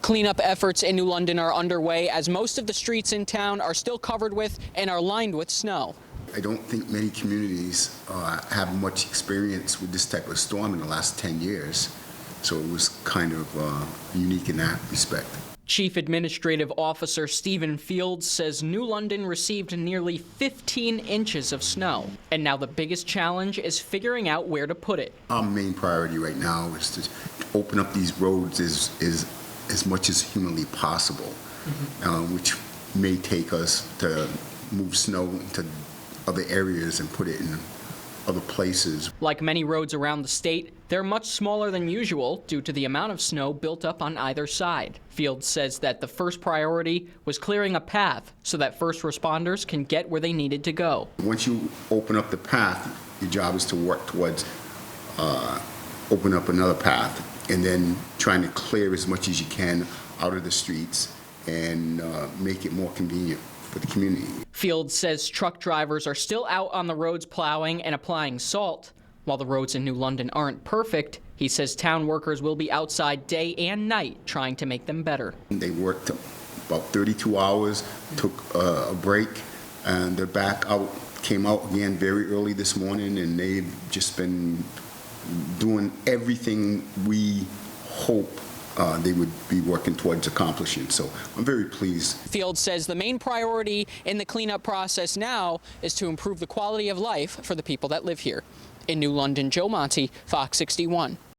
Cleanup efforts in New London are underway as most of the streets in town are still covered with and are lined with snow. I don't think many communities have much experience with this type of storm in the last 10 years, so it was kind of unique in that respect. Chief Administrative Officer Stephen Fields says New London received nearly 15 inches of snow, and now the biggest challenge is figuring out where to put it. Our main priority right now is to open up these roads as much as humanly possible, which may take us to move snow into other areas and put it in other places. Like many roads around the state, they're much smaller than usual due to the amount of snow built up on either side. Fields says that the first priority was clearing a path so that first responders can get where they needed to go. Once you open up the path, your job is to work towards open up another path and then trying to clear as much as you can out of the streets and make it more convenient for the community. Fields says truck drivers are still out on the roads plowing and applying salt. While the roads in New London aren't perfect, he says town workers will be outside day and night trying to make them better. They worked about 32 hours, took a break, and they're back out, came out again very early this morning, and they've just been doing everything we hope they would be working towards accomplishing. So I'm very pleased. Fields says the main priority in the cleanup process now is to improve the quality of life for the people that live here. In New London, Joe Monti, Fox 61.